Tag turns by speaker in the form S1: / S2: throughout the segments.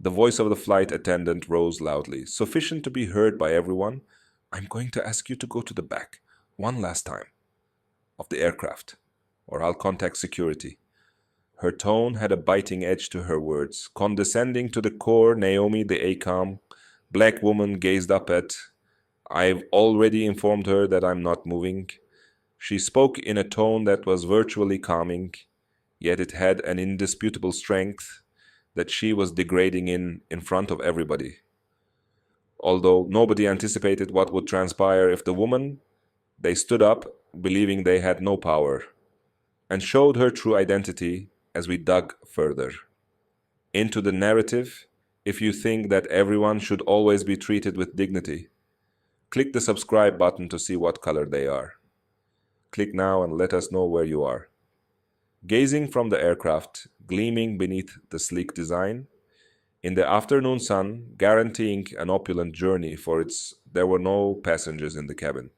S1: The voice of the flight attendant rose loudly, sufficient to be heard by everyone. "I'm going to ask you to go to the back, one last time, of the aircraft, or I'll contact security." Her tone had a biting edge to her words. Condescending to the core, Naomi, the ACOM, black woman, gazed up at. "I've already informed her that I'm not moving." She spoke in a tone that was virtually calming, yet it had an indisputable strength that she was degrading in front of everybody. Although nobody anticipated what would transpire if the woman, they stood up, believing they had no power, and showed her true identity as we dug further into the narrative. If you think that everyone should always be treated with dignity, click the subscribe button to see what color they are. Click now and let us know where you are. Gazing from the aircraft, gleaming beneath the sleek design, in the afternoon sun, guaranteeing an opulent journey there were no passengers in the cabin.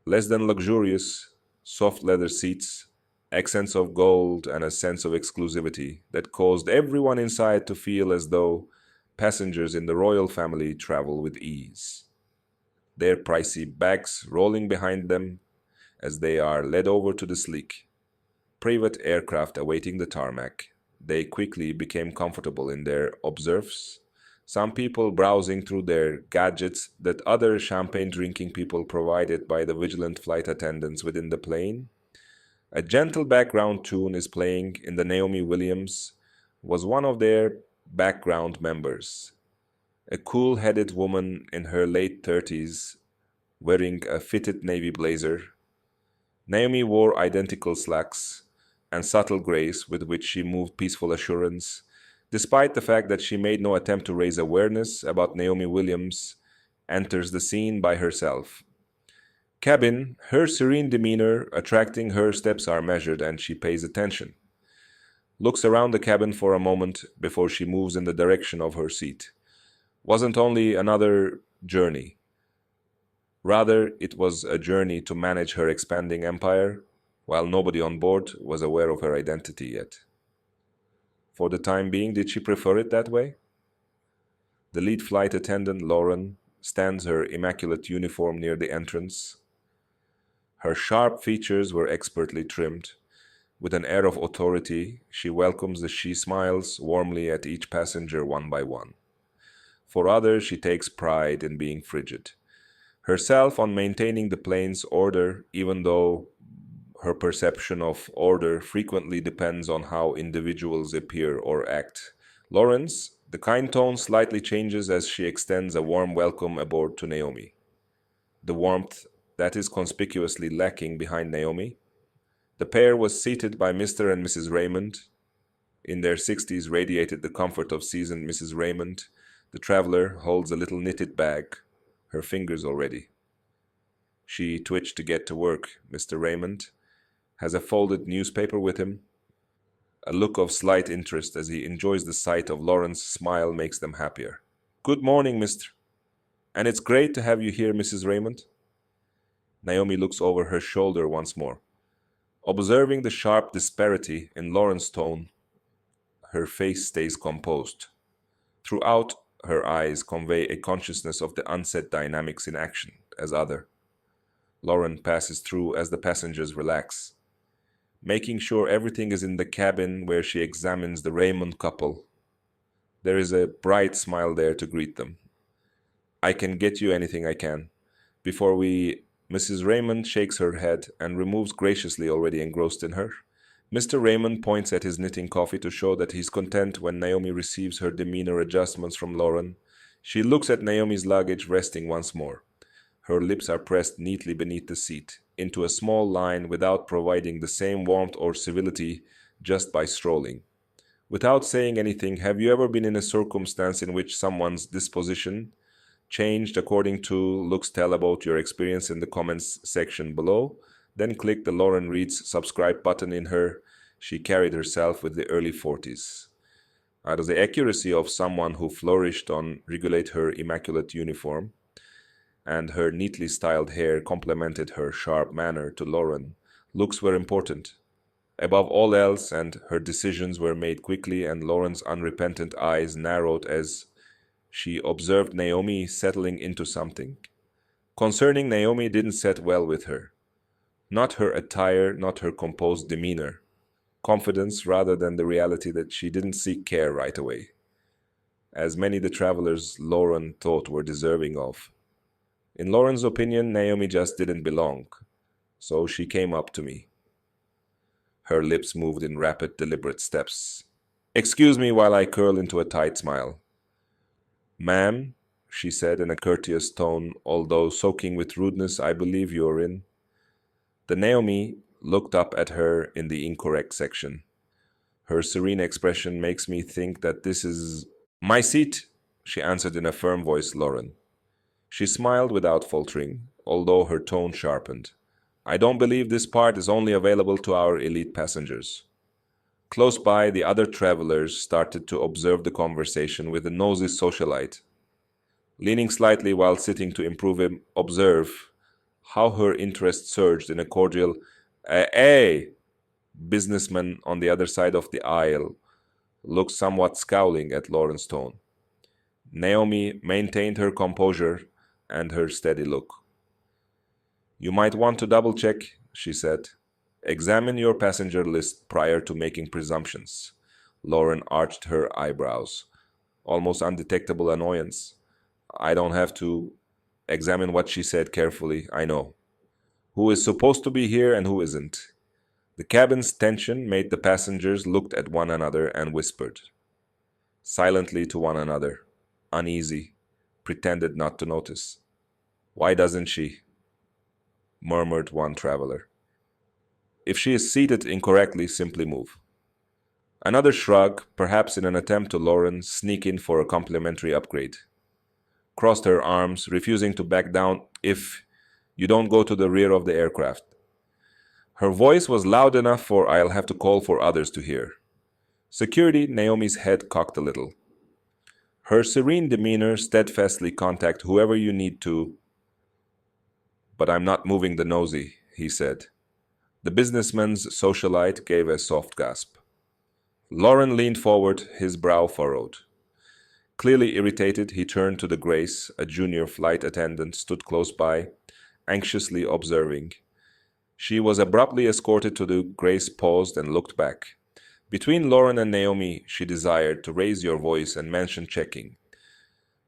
S1: Less than luxurious, soft leather seats, accents of gold, and a sense of exclusivity that caused everyone inside to feel as though passengers in the royal family travel with ease. Their pricey bags rolling behind them as they are led over to the sleek, private aircraft awaiting the tarmac. They quickly became comfortable in their observes, some people browsing through their gadgets that other champagne-drinking people provided by the vigilant flight attendants within the plane. A gentle background tune is playing in the Naomi Williams was one of their background members, a cool-headed woman in her late 30s wearing a fitted navy blazer. Naomi wore identical slacks and subtle grace with which she moved peaceful assurance, despite the fact that she made no attempt to raise awareness about Naomi Williams, enters the scene by herself. Cabin, her serene demeanor attracting her steps are measured and she pays attention. Looks around the cabin for a moment before she moves in the direction of her seat. Wasn't only another journey. Rather, it was a journey to manage her expanding empire, while nobody on board was aware of her identity yet. For the time being, did she prefer it that way? The lead flight attendant, Lauren, stands her immaculate uniform near the entrance. Her sharp features were expertly trimmed. With an air of authority, she smiles warmly at each passenger one by one. For others, she takes pride in being frigid. Herself on maintaining the plane's order, even though her perception of order frequently depends on how individuals appear or act. Lawrence, the kind tone slightly changes as she extends a warm welcome aboard to Naomi. The warmth that is conspicuously lacking behind Naomi. The pair was seated by Mr. and Mrs. Raymond. In their 60s radiated the comfort of seasoned Mrs. Raymond. The traveler holds a little knitted bag, her fingers already. She twitched to get to work. Mr. Raymond has a folded newspaper with him. A look of slight interest as he enjoys the sight of Lauren's smile makes them happier. "Good morning, Mr. And it's great to have you here, Mrs. Raymond." Naomi looks over her shoulder once more. Observing the sharp disparity in Lauren's tone, her face stays composed. Throughout, her eyes convey a consciousness of the unsaid dynamics in action as other. Lauren passes through as the passengers relax, making sure everything is in the cabin where she examines the Raymond couple. There is a bright smile there to greet them. "I can get you anything I can. Before we..." Mrs. Raymond shakes her head and removes graciously already engrossed in her. Mr. Raymond points at his knitting coffee to show that he's content when Naomi receives her demeanor adjustments from Lauren. She looks at Naomi's luggage resting once more. Her lips are pressed neatly beneath the seat, into a small line without providing the same warmth or civility, just by strolling. Without saying anything, have you ever been in a circumstance in which someone's disposition changed according to looks? Tell about your experience in the comments section below. Then click the Lauren Reads subscribe button in her. She carried herself with the early 40s. Out of the accuracy of someone who flourished on regulate her immaculate uniform, and her neatly styled hair complemented her sharp manner to Lauren. Looks were important, above all else, and her decisions were made quickly, and Lauren's unrepentant eyes narrowed as she observed Naomi settling into something. Concerning Naomi didn't set well with her. Not her attire, not her composed demeanor. Confidence rather than the reality that she didn't seek care right away, as many the travelers Lauren thought were deserving of. In Lauren's opinion, Naomi just didn't belong, so she came up to me. Her lips moved in rapid, deliberate steps. Excuse me while I curl into a tight smile. Ma'am, she said in a courteous tone, although soaking with rudeness, I believe you're in. The Naomi looked up at her in the incorrect section. Her serene expression makes me think that this is my seat, she answered in a firm voice, Lauren. She smiled without faltering, although her tone sharpened. I don't believe this part is only available to our elite passengers. Close by, the other travelers started to observe the conversation with a nosy socialite. Leaning slightly while sitting to observe how her interest surged in a cordial, Hey! Businessman on the other side of the aisle looked somewhat scowling at Lauren's tone. Naomi maintained her composure and her steady look. You might want to double check, she said. Examine your passenger list prior to making presumptions. Lauren arched her eyebrows. Almost undetectable annoyance. I don't have to examine what she said carefully, I know. Who is supposed to be here and who isn't? The cabin's tension made the passengers look at one another and whispered. Silently to one another, uneasy, pretended not to notice. Why doesn't she? Murmured one traveler. If she is seated incorrectly, simply move. Another shrug, perhaps in an attempt to Lauren sneak in for a complimentary upgrade. Crossed her arms, refusing to back down if you don't go to the rear of the aircraft. Her voice was loud enough for I'll have to call for others to hear. Security, Naomi's head cocked a little. Her serene demeanor steadfastly contact whoever you need to. But I'm not moving the nosy, he said. The businessman's socialite gave a soft gasp. Lauren leaned forward, his brow furrowed. Clearly irritated, he turned to the Grace, a junior flight attendant stood close by, anxiously observing. She was abruptly escorted to the Grace paused and looked back. Between Lauren and Naomi, she desired to raise your voice and mention checking.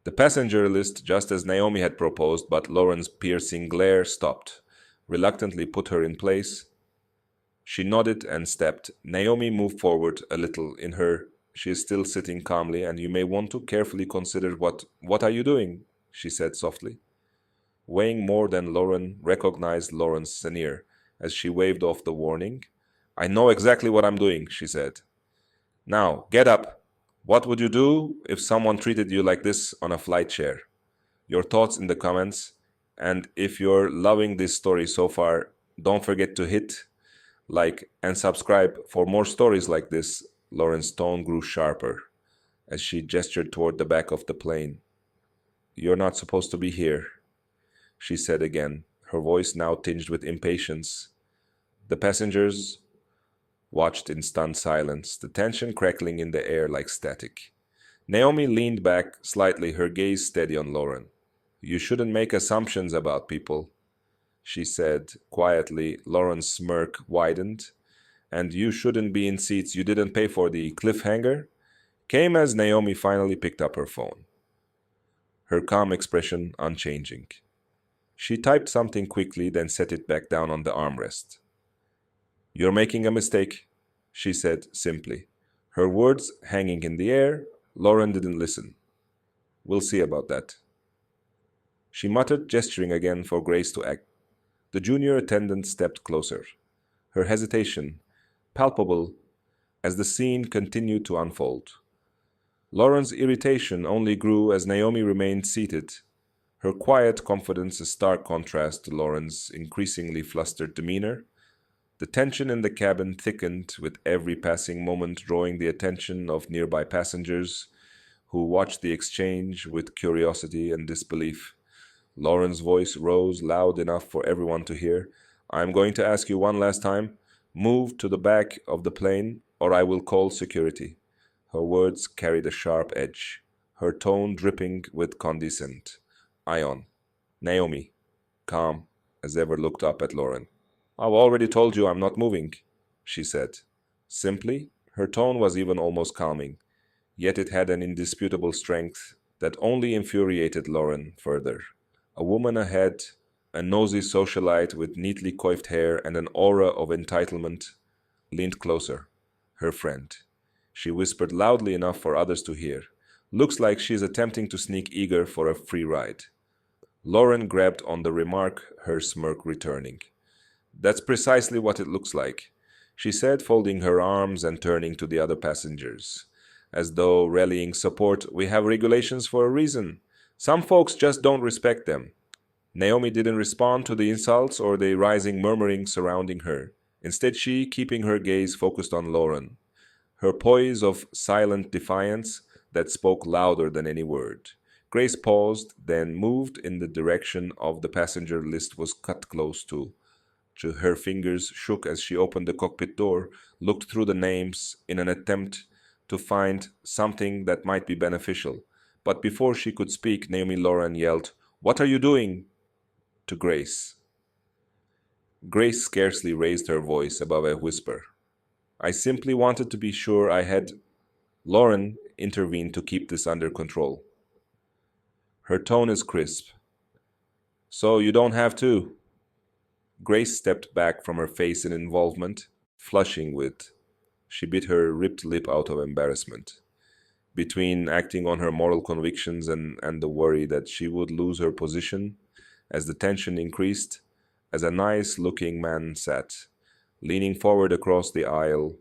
S1: The passenger list, just as Naomi had proposed, but Lauren's piercing glare stopped, reluctantly put her in place. She nodded and stepped. Naomi moved forward a little in her. She is still sitting calmly, and you may want to carefully consider what are you doing, she said softly. Weighing more than Lauren recognized Lauren's sneer as she waved off the warning. I know exactly what I'm doing, she said. Now, get up. What would you do if someone treated you like this on a flight chair? Your thoughts in the comments. And if you're loving this story so far, don't forget to hit like and subscribe for more stories like this. Lauren's tone grew sharper as she gestured toward the back of the plane. You're not supposed to be here, she said again, her voice now tinged with impatience. The passengers watched in stunned silence, the tension crackling in the air like static. Naomi leaned back slightly, her gaze steady on Lauren. You shouldn't make assumptions about people, she said quietly. Lauren's smirk widened. And you shouldn't be in seats you didn't pay for. The cliffhanger came as Naomi finally picked up her phone, her calm expression unchanging. She typed something quickly, then set it back down on the armrest. You're making a mistake, she said simply. Her words hanging in the air. Lauren didn't listen. We'll see about that, she muttered, gesturing again for Grace to act. The junior attendant stepped closer, her hesitation palpable as the scene continued to unfold. Lauren's irritation only grew as Naomi remained seated, her quiet confidence a stark contrast to Lauren's increasingly flustered demeanor. The tension in the cabin thickened with every passing moment, drawing the attention of nearby passengers who watched the exchange with curiosity and disbelief. Lauren's voice rose loud enough for everyone to hear. I'm going to ask you one last time. Move to the back of the plane, or I will call security. Her words carried a sharp edge, her tone dripping with condescent. Ion. Naomi, calm as ever, looked up at Lauren. I've already told you I'm not moving, she said. Simply, her tone was even almost calming, yet it had an indisputable strength that only infuriated Lauren further. A woman ahead, a nosy socialite with neatly coiffed hair and an aura of entitlement, leaned closer. Her friend. She whispered loudly enough for others to hear. Looks like she's attempting to sneak eager for a free ride. Lauren grabbed on the remark, her smirk returning. That's precisely what it looks like, she said, folding her arms and turning to the other passengers. As though rallying support, we have regulations for a reason. Some folks just don't respect them. Naomi didn't respond to the insults or the rising murmuring surrounding her. Instead, she, keeping her gaze focused on Lauren, her poise of silent defiance that spoke louder than any word. Grace paused, then moved in the direction of the passenger list was cut close to. Her fingers shook as she opened the cockpit door, looked through the names in an attempt to find something that might be beneficial. But before she could speak, Naomi Lauren yelled, "What are you doing?" to Grace. Grace scarcely raised her voice above a whisper. I simply wanted to be sure I had. Lauren intervened to keep this under control. Her tone is crisp. So you don't have to. Grace stepped back from her face in involvement, flushing with. She bit her ripped lip out of embarrassment. Between acting on her moral convictions and the worry that she would lose her position, as the tension increased, as a nice-looking man sat, leaning forward across the aisle,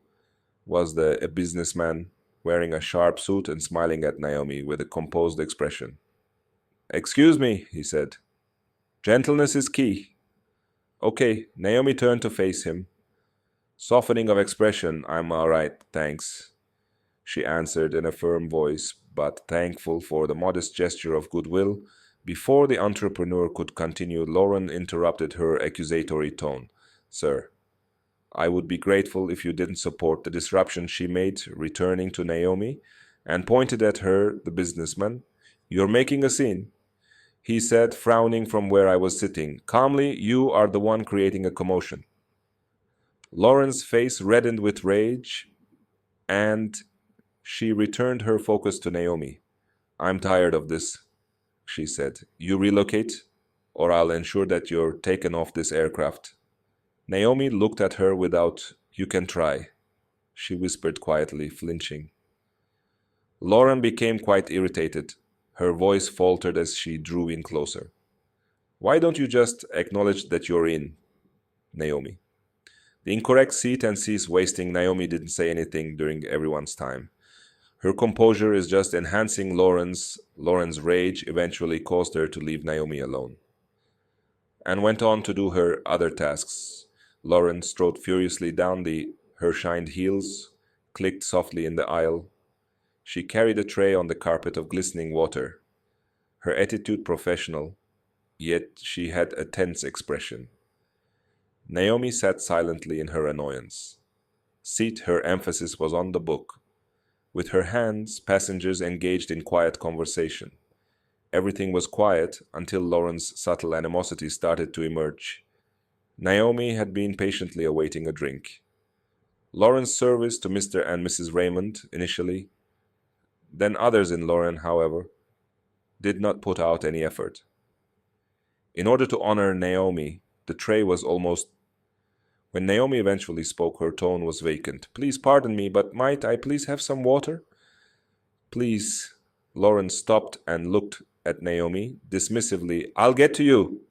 S1: was a businessman wearing a sharp suit and smiling at Naomi with a composed expression. Excuse me, he said. Gentleness is key. Okay, Naomi turned to face him. Softening of expression, I'm all right, thanks, she answered in a firm voice, but thankful for the modest gesture of goodwill. Before the entrepreneur could continue, Lauren interrupted her accusatory tone. Sir, I would be grateful if you didn't support the disruption, she made, returning to Naomi, and pointed at her, the businessman. You're making a scene, he said, frowning from where I was sitting. Calmly, you are the one creating a commotion. Lauren's face reddened with rage, and she returned her focus to Naomi. I'm tired of this, she said. You relocate, or I'll ensure that you're taken off this aircraft. Naomi looked at her without, you can try, she whispered quietly, flinching. Lauren became quite irritated. Her voice faltered as she drew in closer. Why don't you just acknowledge that you're in, Naomi? The incorrect seat and cease wasting. Naomi didn't say anything during everyone's time. Her composure is just enhancing Lauren's rage eventually caused her to leave Naomi alone, and went on to do her other tasks. Lauren strode furiously down her shined heels, clicked softly in the aisle. She carried a tray on the carpet of glistening water, her attitude professional, yet she had a tense expression. Naomi sat silently in her annoyance. Her emphasis was on the book. With her hands, passengers engaged in quiet conversation. Everything was quiet until Lauren's subtle animosity started to emerge. Naomi had been patiently awaiting a drink. Lauren's service to Mr. and Mrs. Raymond initially, then others in Lauren, however, did not put out any effort. In order to honor Naomi, the tray was almost. When Naomi eventually spoke, her tone was vacant. Please pardon me, but might I please have some water? Please. Lauren stopped and looked at Naomi dismissively. I'll get to you,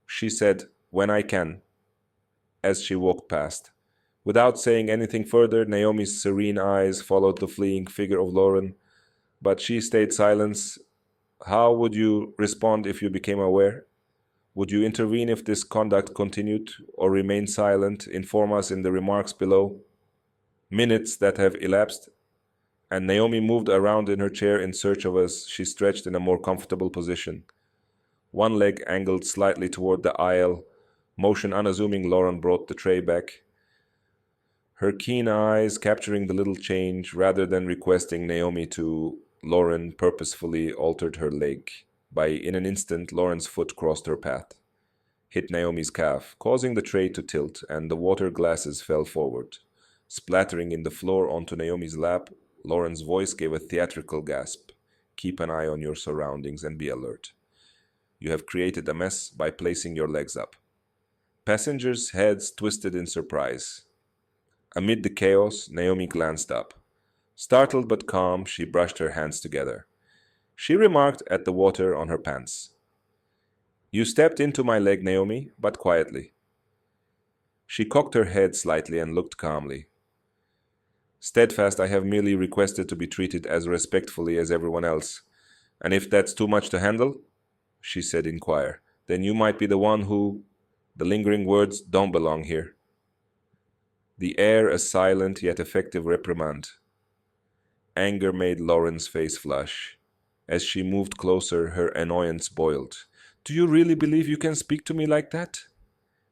S1: she said, when I can, as she walked past. Without saying anything further, Naomi's serene eyes followed the fleeing figure of Lauren, but she stayed silent. How would you respond if you became aware? Would you intervene if this conduct continued, or remain silent? Inform us in the remarks below. Minutes that have elapsed, and Naomi moved around in her chair in search of us. She stretched in a more comfortable position. One leg angled slightly toward the aisle. Motion unassuming, Lauren brought the tray back. Her keen eyes capturing the little change rather than requesting Naomi to. Lauren purposefully altered her leg. In an instant, Lauren's foot crossed her path, hit Naomi's calf, causing the tray to tilt, and the water glasses fell forward. Splattering in the floor onto Naomi's lap, Lauren's voice gave a theatrical gasp. Keep an eye on your surroundings and be alert. You have created a mess by placing your legs up. Passengers' heads twisted in surprise. Amid the chaos, Naomi glanced up. Startled but calm, she brushed her hands together. She remarked at the water on her pants. You stepped into my leg, Naomi, but quietly. She cocked her head slightly and looked calmly. Steadfast, I have merely requested to be treated as respectfully as everyone else. And if that's too much to handle, she said in choir, then you might be the one who. The lingering words don't belong here. The air a silent yet effective reprimand. Anger made Lauren's face flush. As she moved closer, her annoyance boiled. Do you really believe you can speak to me like that?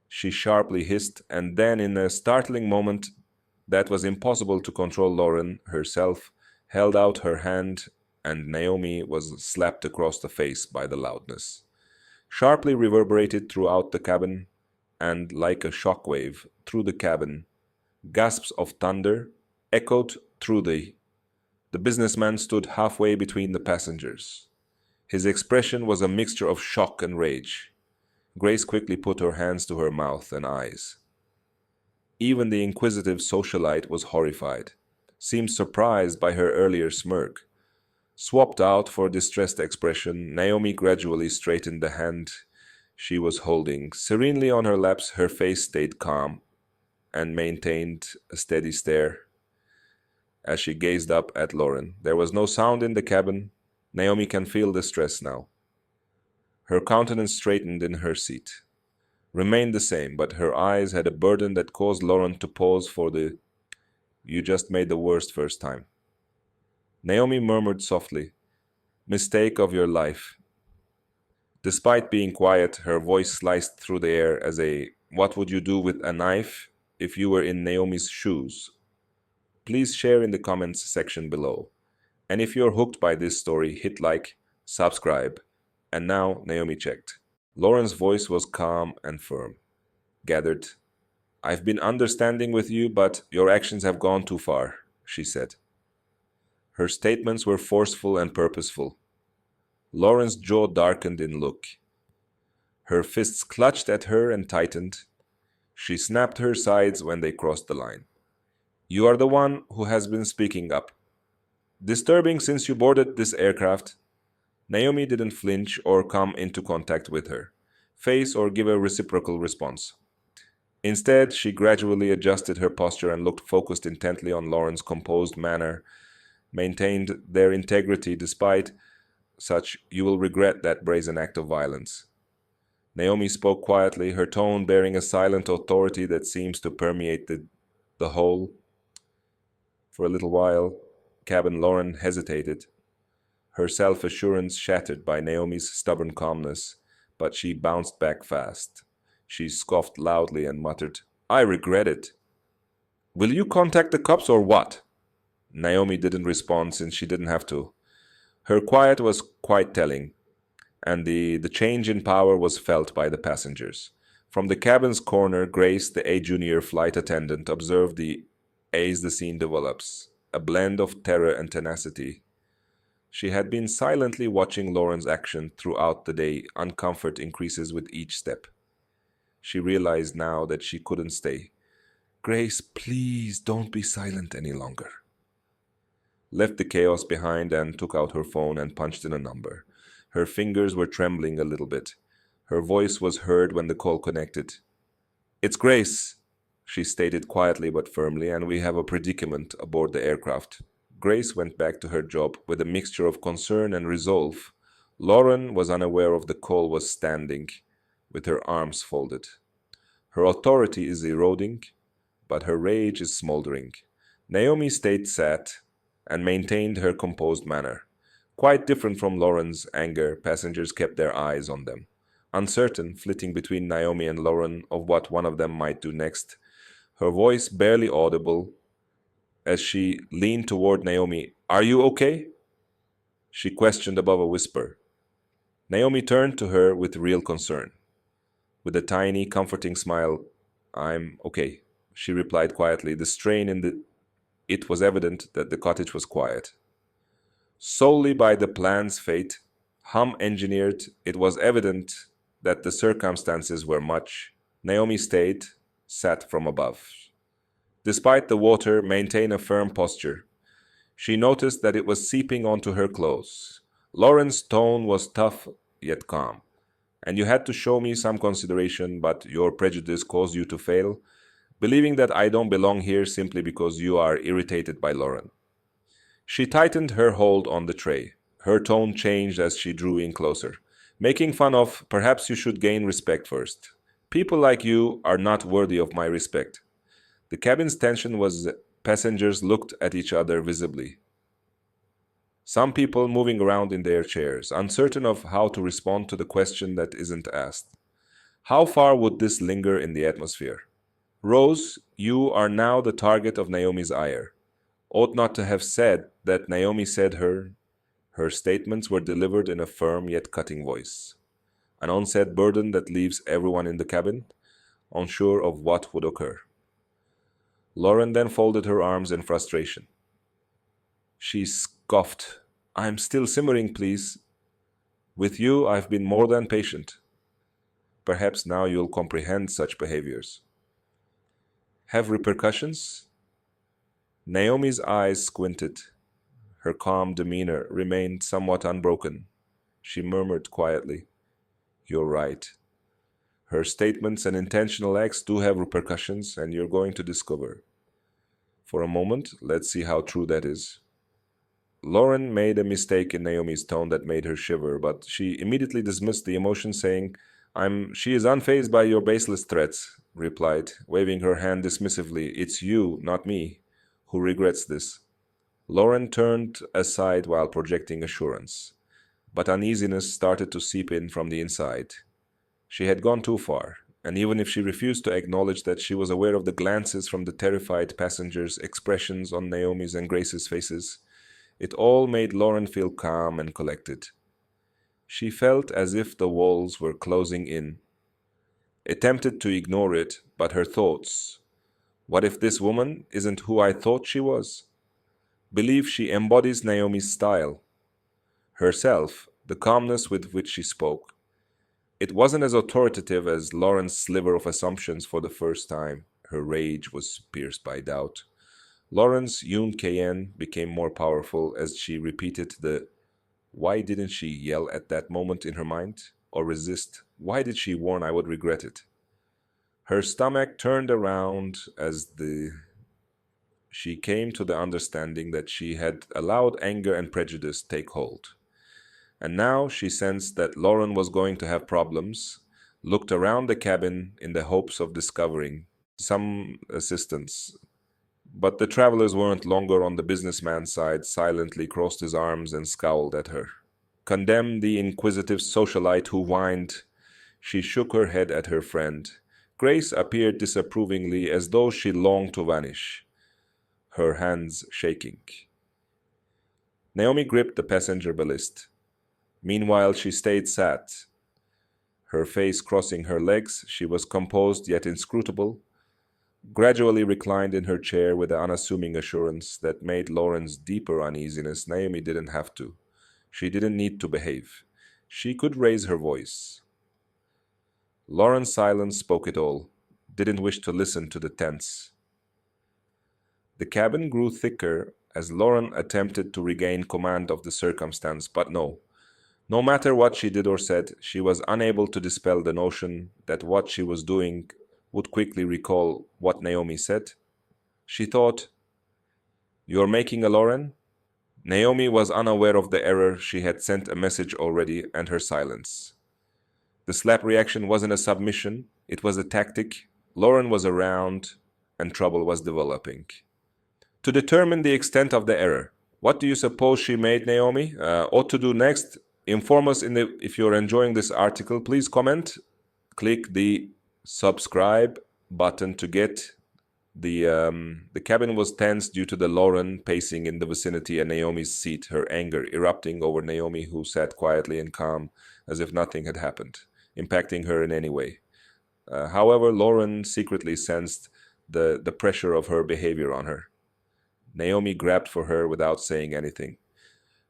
S1: She sharply hissed, and then in a startling moment that was impossible to control, Lauren herself held out her hand, and Naomi was slapped across the face by the loudness. Sharply reverberated throughout the cabin, and like a shock wave through the cabin, gasps of thunder echoed through The businessman stood halfway between the passengers. His expression was a mixture of shock and rage. Grace quickly put her hands to her mouth and eyes. Even the inquisitive socialite was horrified, seemed surprised by her earlier smirk. Swapped out for a distressed expression, Naomi gradually straightened the hand she was holding. Serenely on her laps, her face stayed calm and maintained a steady stare as she gazed up at Lauren. There was no sound in the cabin. Naomi can feel the stress now. Her countenance straightened in her seat. Remained the same, but her eyes had a burden that caused Lauren to pause for the, you just made the worst first time. Naomi murmured softly, mistake of your life. Despite being quiet, her voice sliced through the air as a, what would you do with a knife if you were in Naomi's shoes? Please share in the comments section below. And if you're hooked by this story, hit like, subscribe. And now Naomi checked. Lauren's voice was calm and firm. Gathered. I've been understanding with you, but your actions have gone too far, she said. Her statements were forceful and purposeful. Lauren's jaw darkened in look. Her fists clutched at her and tightened. She snapped her sides when they crossed the line. You are the one who has been speaking up. Disturbing since you boarded this aircraft. Naomi didn't flinch or come into contact with her face or give a reciprocal response. Instead, she gradually adjusted her posture and looked focused intently on Lauren's composed manner, maintained their integrity despite such, you will regret that brazen act of violence. Naomi spoke quietly, her tone bearing a silent authority that seems to permeate the whole. For a little while, cabin Lauren hesitated, her self-assurance shattered by Naomi's stubborn calmness, but she bounced back fast. She scoffed loudly and muttered, I regret it. Will you contact the cops or what? Naomi didn't respond since she didn't have to. Her quiet was quite telling, and the change in power was felt by the passengers. From the cabin's corner, Grace, the A junior flight attendant, observed as the scene develops, a blend of terror and tenacity. She had been silently watching Lauren's action throughout the day. Uncomfort increases with each step. She realized now that she couldn't stay. Grace, please don't be silent any longer. Left the chaos behind and took out her phone and punched in a number. Her fingers were trembling a little bit. Her voice was heard when the call connected. It's Grace, she stated quietly but firmly, and we have a predicament aboard the aircraft. Grace went back to her job with a mixture of concern and resolve. Lauren was unaware of the call was standing, with her arms folded. Her authority is eroding, but her rage is smoldering. Naomi stayed sat and maintained her composed manner. Quite different from Lauren's anger, passengers kept their eyes on them, uncertain, flitting between Naomi and Lauren of what one of them might do next. her voice barely audible as she leaned toward Naomi. Are you okay? She questioned above a whisper. Naomi turned to her with real concern. With a tiny, comforting smile, I'm okay, she replied quietly. The strain in the It was evident that the cottage was quiet. Solely by the plan's fate, Hum engineered, it was evident that the circumstances were much. Naomi stayed, sat from above. Despite the water, maintained a firm posture. She noticed that it was seeping onto her clothes. Lauren's tone was tough yet calm. And you had to show me some consideration, but your prejudice caused you to fail, believing that I don't belong here simply because you are irritated by Lauren. She tightened her hold on the tray. Her tone changed as she drew in closer, making fun of, perhaps you should gain respect first. People like you are not worthy of my respect. The cabin's tension was passengers looked at each other visibly. Some people moving around in their chairs, uncertain of how to respond to the question that isn't asked. How far would this linger in the atmosphere? Rose, you are now the target of Naomi's ire. Ought not to have said that Naomi said her statements were delivered in a firm yet cutting voice. An unsaid burden that leaves everyone in the cabin unsure of what would occur. Lauren then folded her arms in frustration. She scoffed. I'm still simmering, please. With you, I've been more than patient. Perhaps now you'll comprehend such behaviors. Have repercussions? Naomi's eyes squinted. Her calm demeanor remained somewhat unbroken. She murmured quietly, You're right. Her statements and intentional acts do have repercussions, and you're going to discover. For a moment, let's see how true that is. Lauren made a mistake in Naomi's tone that made her shiver, but she immediately dismissed the emotion, saying, She is unfazed by your baseless threats, replied, waving her hand dismissively. It's you, not me, who regrets this. Lauren turned aside while projecting assurance, but uneasiness started to seep in from the inside. She had gone too far, and even if she refused to acknowledge that she was aware of the glances from the terrified passengers, expressions on Naomi's and Grace's faces, it all made Lauren feel calm and collected. She felt as if the walls were closing in. Attempted to ignore it, but her thoughts, what if this woman isn't who I thought she was? Believe she embodies Naomi's style. Herself, the calmness with which she spoke. It wasn't as authoritative as Lauren's sliver of assumptions for the first time. Her rage was pierced by doubt. Lauren's Yun Kien became more powerful as she repeated the why didn't she yell at that moment in her mind? Or resist? Why did she warn I would regret it? Her stomach turned around as she came to the understanding that she had allowed anger and prejudice take hold. And now she sensed that Lauren was going to have problems, looked around the cabin in the hopes of discovering some assistance. But the travelers weren't longer on the businessman's side, silently crossed his arms and scowled at her. Condemned the inquisitive socialite who whined. She shook her head at her friend. Grace appeared disapprovingly as though she longed to vanish, her hands shaking. Naomi gripped the passenger ballast. Meanwhile, she stayed sat. Her face crossing her legs, she was composed yet inscrutable, gradually reclined in her chair with an unassuming assurance that made Lauren's deeper uneasiness. Naomi didn't have to. She didn't need to behave. She could raise her voice. Lauren's silence spoke it all. Didn't wish to listen to the tense. The cabin grew thicker as Lauren attempted to regain command of the circumstance, but no. No matter what she did or said, she was unable to dispel the notion that what she was doing would quickly recall what Naomi said. She thought, You're making a Lauren? Naomi was unaware of the error. She had sent a message already, and her silence. The slap reaction wasn't a submission, it was a tactic. Lauren was around, and trouble was developing. To determine the extent of the error, what do you suppose she made, Naomi? Ought to do next? Inform us if you're enjoying this article. Please comment. Click the subscribe button to get The cabin was tense due to the Lauren pacing in the vicinity and Naomi's seat, her anger erupting over Naomi, who sat quietly and calm as if nothing had happened, impacting her in any way. However, Lauren secretly sensed the pressure of her behavior on her. Naomi grabbed for her without saying anything.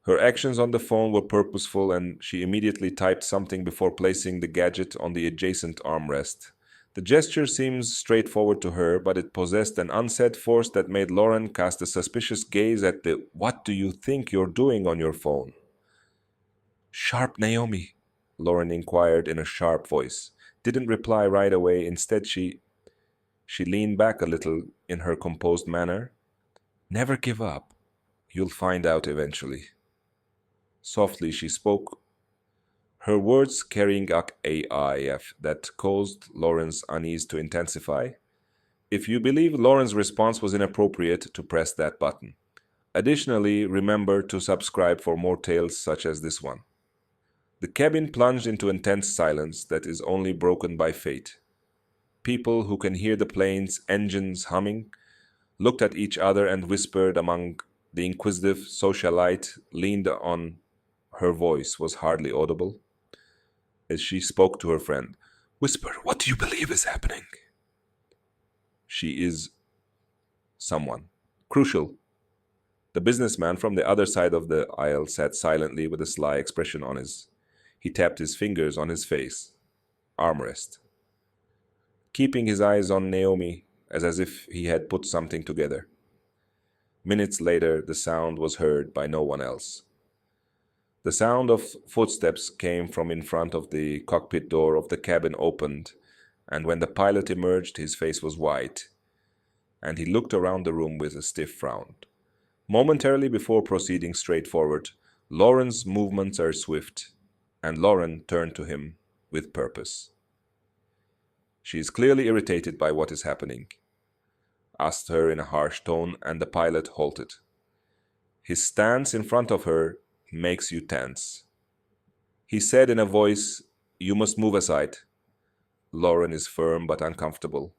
S1: Her actions on the phone were purposeful, and she immediately typed something before placing the gadget on the adjacent armrest. The gesture seems straightforward to her, but it possessed an unsaid force that made Lauren cast a suspicious gaze at the "What do you think you're doing on your phone?" "Sharp, Naomi?" Lauren inquired in a sharp voice. Didn't reply right away. Instead, she leaned back a little in her composed manner. "Never give up. You'll find out eventually." Softly she spoke, her words carrying a IF that caused Lauren's unease to intensify. If you believe Lauren's response was inappropriate, to press that button. Additionally, remember to subscribe for more tales such as this one. The cabin plunged into intense silence that is only broken by fate. People who can hear the plane's engines humming looked at each other and whispered among the inquisitive socialite leaned on. Her voice was hardly audible as she spoke to her friend. "Whisper, what do you believe is happening?" "She is someone. Crucial." The businessman from the other side of the aisle sat silently with a sly expression on his. He tapped his fingers on his face, armrest, keeping his eyes on Naomi as if he had put something together. Minutes later, the sound was heard by no one else. The sound of footsteps came from in front of the cockpit door of the cabin opened, and when the pilot emerged, his face was white, and he looked around the room with a stiff frown. Momentarily before proceeding straight forward, Lauren's movements are swift, and Lauren turned to him with purpose. She is clearly irritated by what is happening, asked her in a harsh tone, and the pilot halted. His stance in front of her makes you tense. He said in a voice, "You must move aside." Lauren is firm but uncomfortable,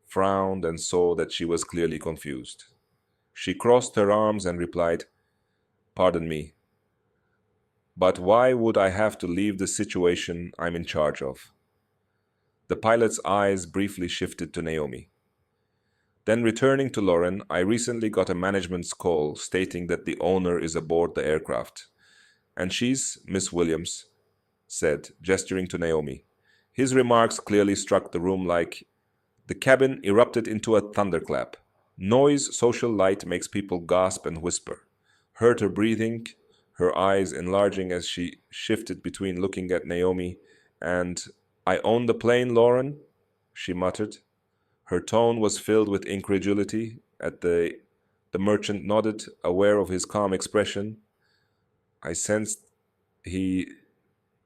S1: frowned and saw that she was clearly confused. She crossed her arms and replied, "Pardon me, but why would I have to leave the situation I'm in charge of?" The pilot's eyes briefly shifted to Naomi. Then returning to Lauren, "I recently got a management's call stating that the owner is aboard the aircraft. And she's Miss Williams," said, gesturing to Naomi. His remarks clearly struck the room like the cabin erupted into a thunderclap. Noise, social light makes people gasp and whisper. Heard her breathing, her eyes enlarging as she shifted between looking at Naomi and, "I own the plane, Lauren," she muttered. Her tone was filled with incredulity. The merchant nodded, aware of his calm expression. I sensed he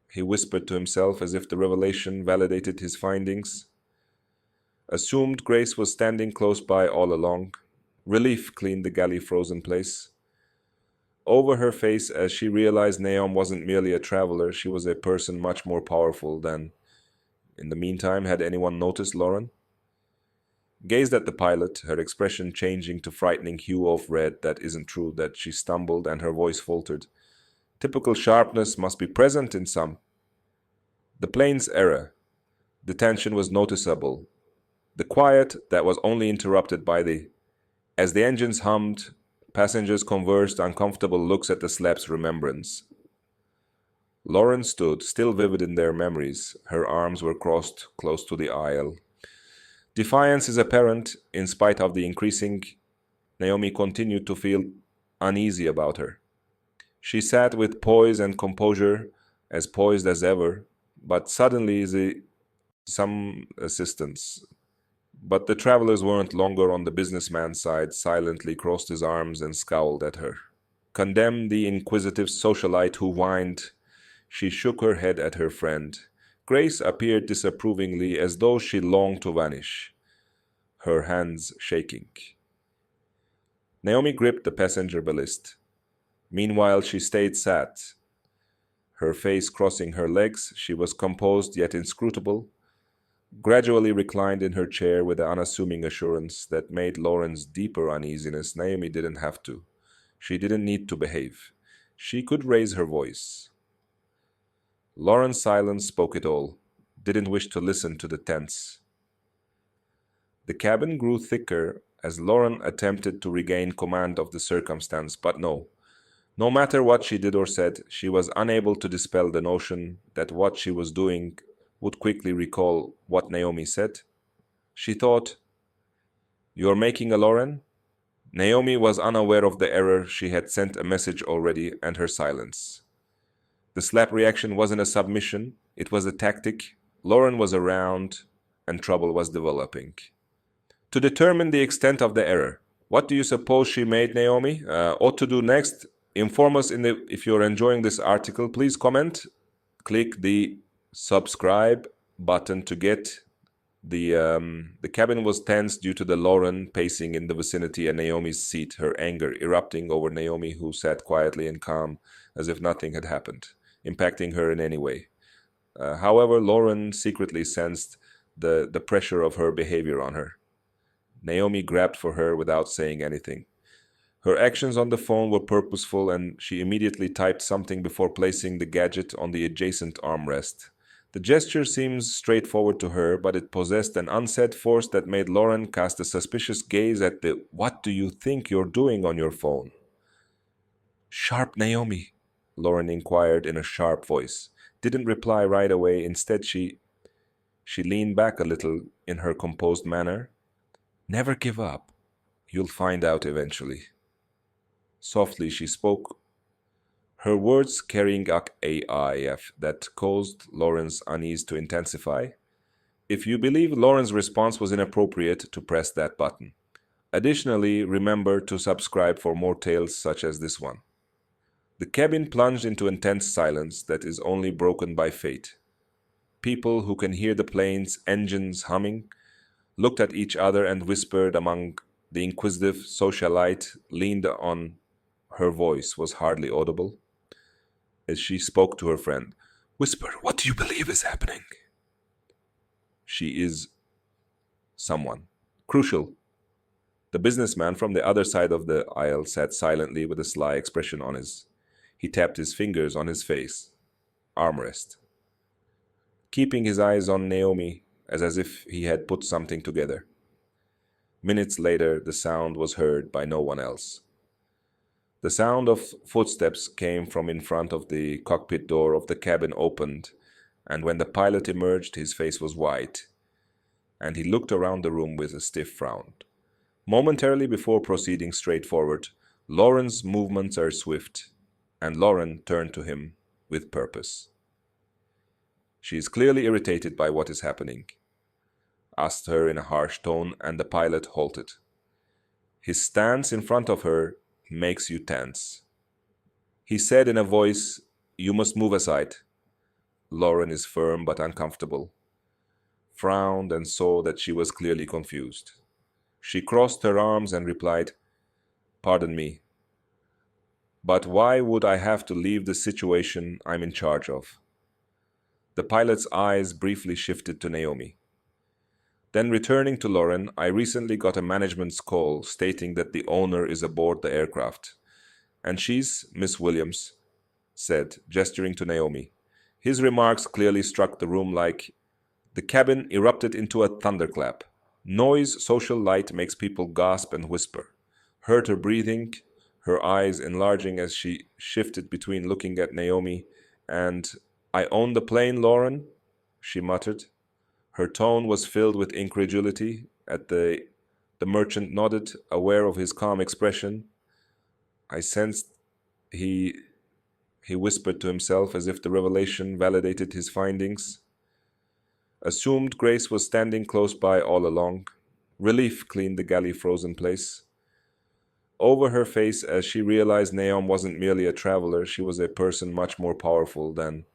S1: he whispered to himself as if the revelation validated his findings. Assumed Grace was standing close by all along. Relief cleaned the galley frozen place over her face as she realized Naom wasn't merely a traveler, she was a person much more powerful than. In the meantime, had anyone noticed Lauren? Gazed at the pilot, her expression changing to frightening hue of red. That isn't true, that she stumbled and her voice faltered. Typical sharpness must be present in some. The plane's error. The tension was noticeable. The quiet that was only interrupted by as the engines hummed, passengers conversed uncomfortable looks at the slab's remembrance. Lauren stood, still vivid in their memories. Her arms were crossed close to the aisle. Defiance is apparent. In spite of the increasing, Naomi continued to feel uneasy about her. She sat with poise and composure, as poised as ever, but suddenly some assistance. But the travelers weren't longer on the businessman's side, silently crossed his arms and scowled at her. Condemned the inquisitive socialite who whined. She shook her head at her friend. Grace appeared disapprovingly as though she longed to vanish, her hands shaking. Naomi gripped the passenger ballast. Meanwhile, she stayed sat, her face crossing her legs. She was composed yet inscrutable. gradually reclined in her chair with the unassuming assurance that made Lauren's deeper uneasiness. Naomi didn't have to. She didn't need to behave. She could raise her voice. Lauren's silence spoke it all. Didn't wish to listen to the tense. The cabin grew thicker as Lauren attempted to regain command of the circumstance, but no. No matter what she did or said, she was unable to dispel the notion that what she was doing would quickly recall what Naomi said. She thought, "You're making a Lauren?" Naomi was unaware of the error. She had sent a message already, and her silence. The slap reaction wasn't a submission, it was a tactic. Lauren was around, and trouble was developing. To determine the extent of the error, what do you suppose she made, Naomi? Ought to do next? Inform us if you're enjoying this article. Please comment. Click the subscribe button to get the cabin was tense due to the Lauren pacing in the vicinity and Naomi's seat, her anger erupting over Naomi, who sat quietly and calm as if nothing had happened, impacting her in any way. However, Lauren secretly sensed the pressure of her behavior on her. Naomi grabbed for her without saying anything. Her actions on the phone were purposeful, and she immediately typed something before placing the gadget on the adjacent armrest. The gesture seems straightforward to her, but it possessed an unsaid force that made Lauren cast a suspicious gaze at the "What do you think you're doing on your phone?" "Sharp, Naomi?" Lauren inquired in a sharp voice. Didn't reply right away. Instead, she leaned back a little in her composed manner. "Never give up. You'll find out eventually." Softly she spoke, her words carrying a AIF that caused Lauren's unease to intensify. If you believe Lauren's response was inappropriate, to press that button. Additionally, remember to subscribe for more tales such as this one. The cabin plunged into intense silence that is only broken by fate. People who can hear the plane's engines humming looked at each other and whispered among the inquisitive socialite leaned on. Her voice was hardly audible as she spoke to her friend. "Whisper, what do you believe is happening?" "She is someone crucial." The businessman from the other side of the aisle sat silently with a sly expression on his. He tapped his fingers on his face, armrest, keeping his eyes on Naomi as if he had put something together. Minutes later, the sound was heard by no one else. The sound of footsteps came from in front of the cockpit door of the cabin opened, and when the pilot emerged, his face was white, and he looked around the room with a stiff frown. Momentarily before proceeding straight forward, Lauren's movements are swift, and Lauren turned to him with purpose. "She is clearly irritated by what is happening," asked her in a harsh tone, and the pilot halted. His stance in front of her makes you tense. He said in a voice, "You must move aside." Lauren is firm but uncomfortable, frowned and saw that she was clearly confused. She crossed her arms and replied, "Pardon me, but why would I have to leave the situation I'm in charge of?" The pilot's eyes briefly shifted to Naomi. Then returning to Lauren, "I recently got a management's call stating that the owner is aboard the aircraft. And she's Miss Williams," said, gesturing to Naomi. His remarks clearly struck the room like the cabin erupted into a thunderclap. Noise, social light makes people gasp and whisper. Heard her breathing, her eyes enlarging as she shifted between looking at Naomi and, "I own the plane, Lauren," she muttered. Her tone was filled with incredulity. The merchant nodded, aware of his calm expression. I sensed he whispered to himself as if the revelation validated his findings. Assumed Grace was standing close by all along. Relief cleaned the galley frozen place over her face as she realized Naomi wasn't merely a traveler, she was a person much more powerful than.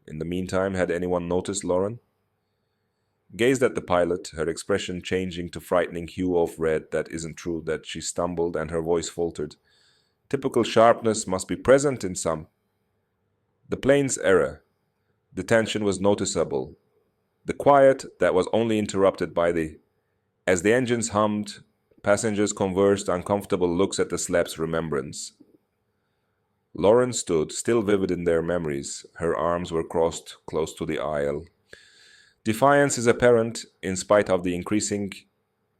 S1: In the meantime, had anyone noticed Lauren? Gazed at the pilot, her expression changing to frightening hue of red. That isn't true, that she stumbled and her voice faltered. Typical sharpness must be present in some. The plane's error. The tension was noticeable. The quiet that was only interrupted by the as the engines hummed, passengers conversed uncomfortable looks at the slab's remembrance. Lauren stood, still vivid in their memories. Her arms were crossed close to the aisle. Defiance is apparent in spite of the increasing.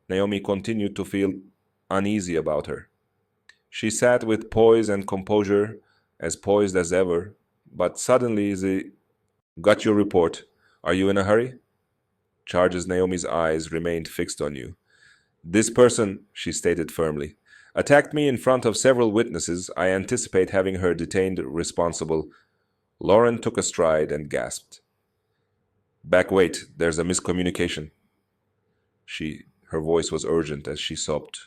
S1: Naomi continued to feel uneasy about her. She sat with poise and composure, as poised as ever, but suddenly the got your report. Are you in a hurry? Charges Naomi's eyes remained fixed on you. This person, she stated firmly, attacked me in front of several witnesses. I anticipate having her detained responsible. Lauren took a stride and gasped. Back, wait, there's a miscommunication. Her voice was urgent as she sobbed.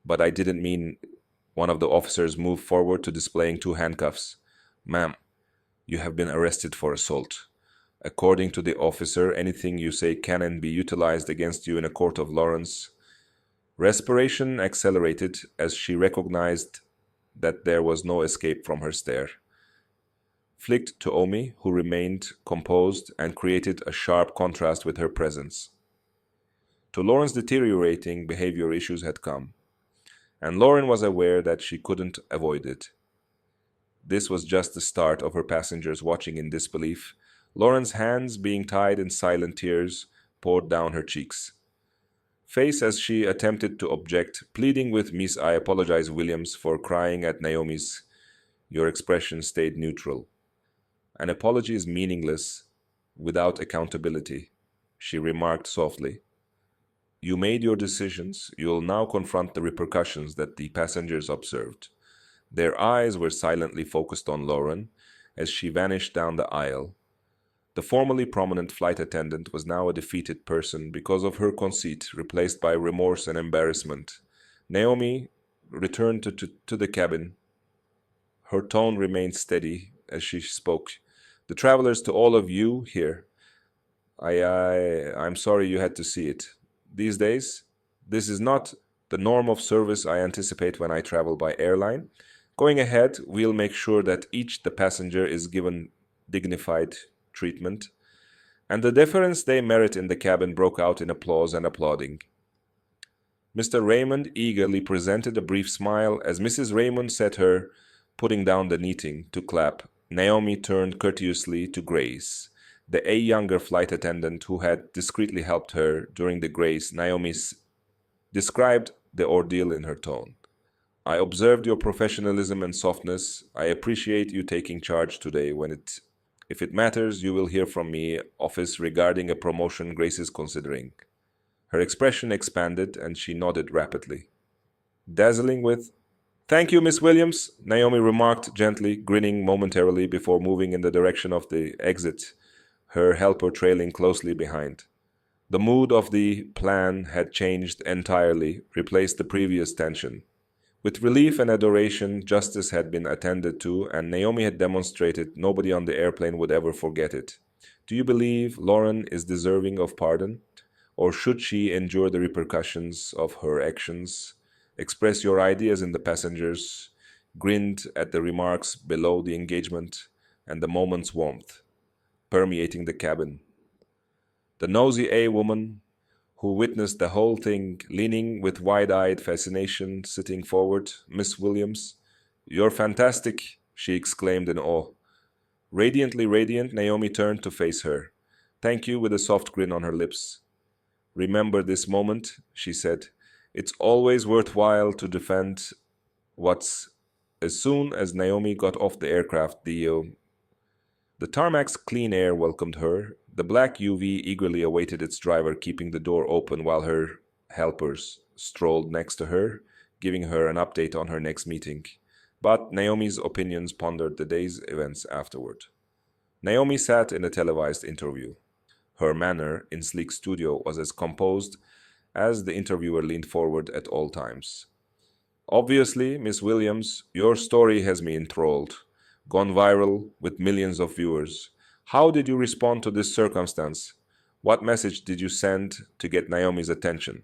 S1: But I didn't mean. One of the officers moved forward to displaying two handcuffs. Ma'am, you have been arrested for assault. According to the officer, anything you say can and be utilized against you in a court of Lawrence. Respiration accelerated as she recognized that there was no escape from her stare. Flicked to Omi, who remained composed and created a sharp contrast with her presence. To Lauren's deteriorating behavior issues had come, and Lauren was aware that she couldn't avoid it. This was just the start of her passengers watching in disbelief. Lauren's hands, being tied in silent tears, poured down her cheeks. Face as she attempted to object, pleading with Miss I apologize Williams for crying at Naomi's. Your expression stayed neutral. An apology is meaningless without accountability, she remarked softly. You made your decisions. You'll now confront the repercussions that the passengers observed. Their eyes were silently focused on Lauren as she vanished down the aisle. The formerly prominent flight attendant was now a defeated person because of her conceit, replaced by remorse and embarrassment. Naomi returned to the cabin. Her tone remained steady as she spoke. The travelers, to all of you here, I'm sorry you had to see it. These days, this is not the norm of service I anticipate when I travel by airline. Going ahead, we'll make sure that each the passenger is given dignified treatment, and the deference they merit in the cabin broke out in applause and applauding. Mr. Raymond eagerly presented a brief smile as Mrs. Raymond set her, putting down the knitting, to clap. Naomi turned courteously to Grace, the younger flight attendant who had discreetly helped her during the grace. Naomi described the ordeal in her tone. I observed your professionalism and softness. I appreciate you taking charge today. If it matters, you will hear from me, office, regarding a promotion Grace is considering. Her expression expanded and she nodded rapidly. Dazzling with, Thank you, Miss Williams, Naomi remarked gently, grinning momentarily before moving in the direction of the exit, her helper trailing closely behind. The mood of the plan had changed entirely, replaced the previous tension. With relief and adoration, justice had been attended to, and Naomi had demonstrated nobody on the airplane would ever forget it. Do you believe Lauren is deserving of pardon? Or should she endure the repercussions of her actions? Express your ideas in the passengers, grinned at the remarks below the engagement and the moment's warmth, permeating the cabin. The nosy woman who witnessed the whole thing, leaning with wide-eyed fascination, sitting forward. Miss Williams, you're fantastic, she exclaimed in awe. Radiantly radiant, Naomi turned to face her. Thank you, with a soft grin on her lips. Remember this moment, she said. It's always worthwhile to defend what's... As soon as Naomi got off the aircraft, the tarmac's clean air welcomed her. The black UV eagerly awaited its driver, keeping the door open while her helpers strolled next to her, giving her an update on her next meeting. But Naomi's opinions pondered the day's events afterward. Naomi sat in a televised interview. Her manner in Sleek's studio was as composed as the interviewer leaned forward at all times. Obviously, Miss Williams, your story has me enthralled, gone viral with millions of viewers. How did you respond to this circumstance? What message did you send to get Naomi's attention?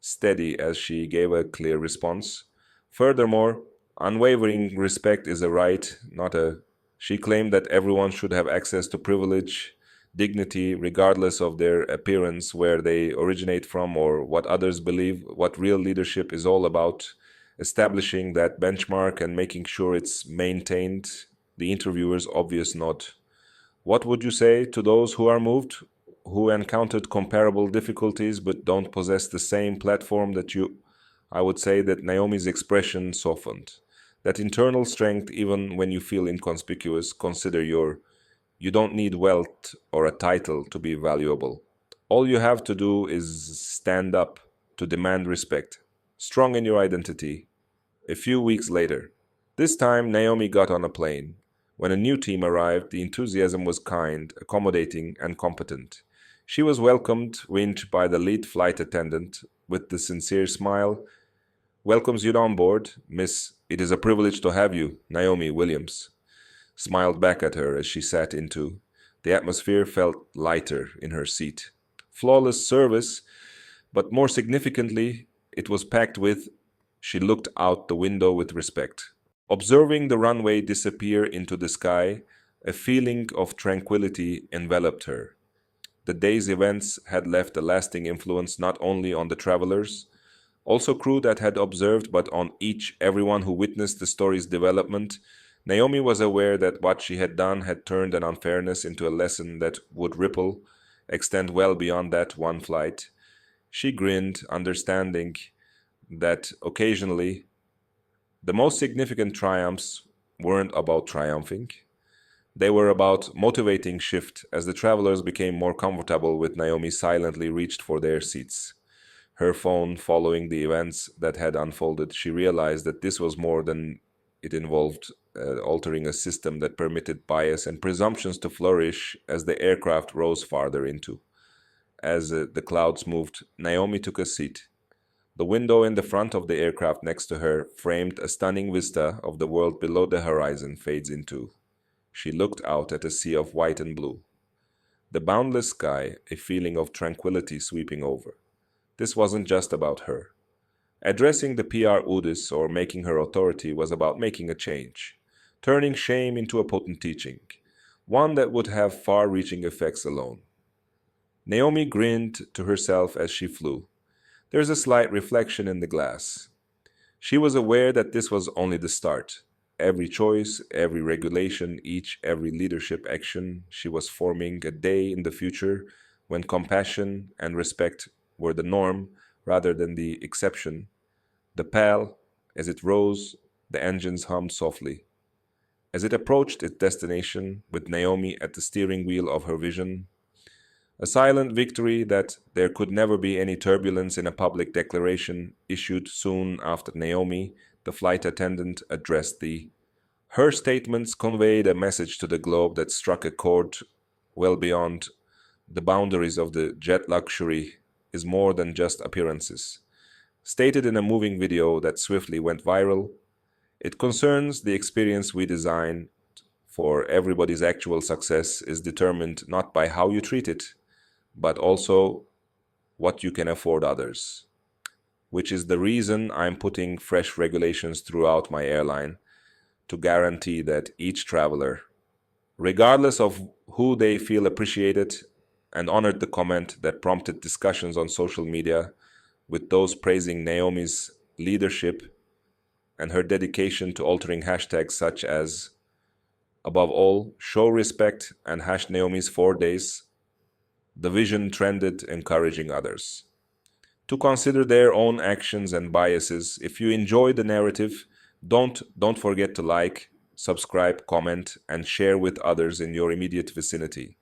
S1: Steady as she gave a clear response. Furthermore, unwavering respect is a right, not a... She claimed that everyone should have access to privilege. dignity, regardless of their appearance, where they originate from, or what others believe. What real leadership is all about: establishing that benchmark and making sure it's maintained. The interviewer's obvious nod. What would you say to those who are moved, who encountered comparable difficulties but don't possess the same platform that you? I would say that Naomi's expression softened. That internal strength, even when you feel inconspicuous, consider you don't need wealth or a title to be valuable. All you have to do is stand up to demand respect, strong in your identity. A few weeks later, this time Naomi got on a plane. When a new team arrived, the enthusiasm was kind, accommodating, and competent. She was welcomed, winked by the lead flight attendant with the sincere smile. "Welcomes you on board, Miss. It is a privilege to have you," Naomi Williams smiled back at her as she sat into. The atmosphere felt lighter in her seat. Flawless service, but more significantly, it was packed with. She looked out the window with respect. Observing the runway disappear into the sky, a feeling of tranquility enveloped her. The day's events had left a lasting influence not only on the travelers, also crew that had observed, but on everyone who witnessed the story's development. Naomi was aware that what she had done had turned an unfairness into a lesson that would extend well beyond that one flight. She grinned, understanding that occasionally the most significant triumphs weren't about triumphing. They were about motivating shift. As the travelers became more comfortable with Naomi, silently reached for their seats. Her phone following the events that had unfolded, she realized that this was more than it involved altering a system that permitted bias and presumptions to flourish as the aircraft rose farther into. As the clouds moved, Naomi took a seat. The window in the front of the aircraft next to her framed a stunning vista of the world below the horizon fades into. She looked out at a sea of white and blue. The boundless sky, a feeling of tranquility sweeping over. This wasn't just about her. Addressing the PR Udis or making her authority was about making a change, turning shame into a potent teaching, one that would have far-reaching effects alone. Naomi grinned to herself as she flew. There's a slight reflection in the glass. She was aware that this was only the start. Every choice, every regulation, every leadership action, she was forming a day in the future when compassion and respect were the norm rather than the exception. The PAL, as it rose, the engines hummed softly. As it approached its destination, with Naomi at the steering wheel of her vision, a silent victory that there could never be any turbulence in a public declaration issued soon after Naomi, the flight attendant, addressed thee. Her statements conveyed a message to the globe that struck a chord well beyond the boundaries of the jet. Luxury is more than just appearances. Stated in a moving video that swiftly went viral, it concerns the experience we design for. Everybody's actual success is determined not by how you treat it, but also what you can afford others, which is the reason I'm putting fresh regulations throughout my airline to guarantee that each traveler, regardless of who they feel appreciated, and honored the comment that prompted discussions on social media, with those praising Naomi's leadership and her dedication to altering hashtags such as, above all, show respect and hash Naomi's 4 days. The vision trended, encouraging others to consider their own actions and biases. If you enjoy the narrative, don't forget to like, subscribe, comment, and share with others in your immediate vicinity.